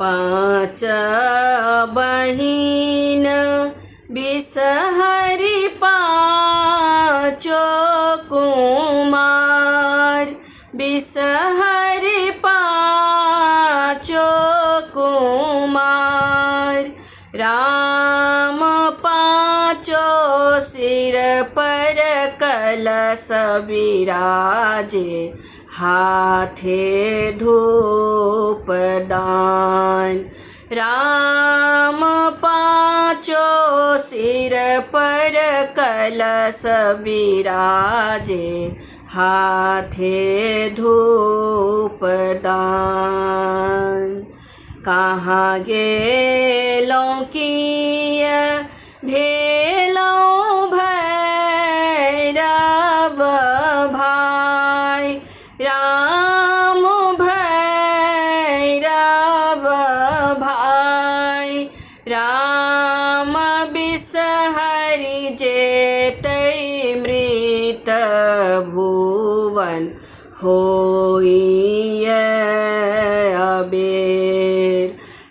पाँच बहिन बिसहरि पाँचो कुमार, बिसहरि पाँचो कुमार। राम पाँचो सिर पर कलश बिराजे, हाथे धूप दान। राम पाँचो सिर पर कलश बिराजे, हाथे धूप दान। कहाँ गेलौं किय भेलौं भैरव भाई, राम भैरव भाई। राम बिसहरि जेतै मृत भुवन, होइए अबेर।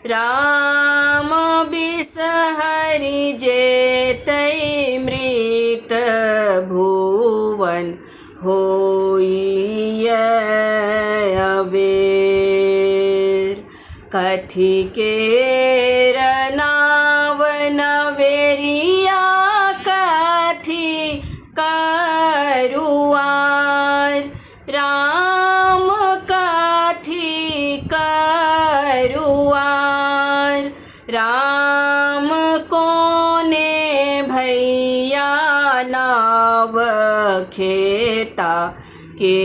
राम बिसहरि जेतै मृत भुवन, होइए अबेर। कथी केर नाव नवेरिया, कथी करुआर। राम कथी करुआर। राम कोने भैया नाव खेता, के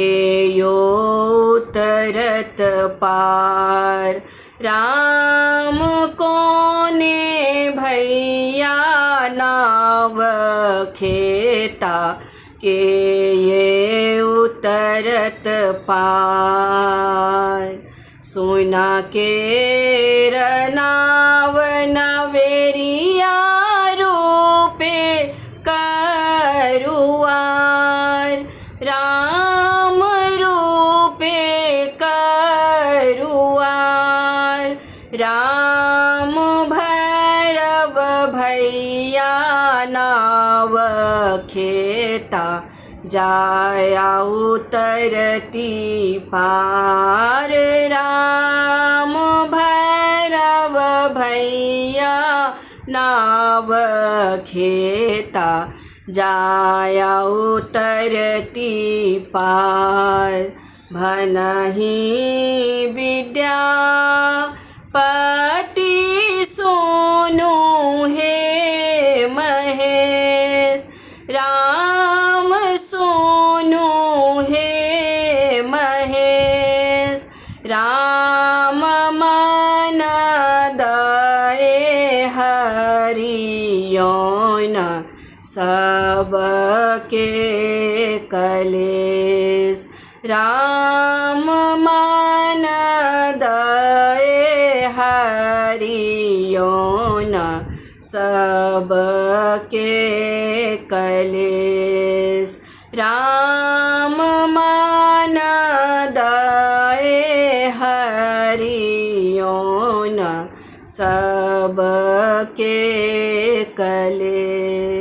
यो तरत पार। राम कोने भैया नाव खेता, के ये उतरत पार। सोना केर नाव नवेरिया, रूपे करुआर। राम रूपे करुआर। राम भैरव भैया नाव खेता, जाया उतरती पार। राम भैरव भैया नाव खेता, जाया उतरती पार। भनहि विद्यापति सुनु हे महेश, राम सुनु हे महेश। राम मन दए हरियौन, सबके कलेश। राम मन दए हरियौन, सबके कलेश। राम मन दए हरियौन, सबके कलेश।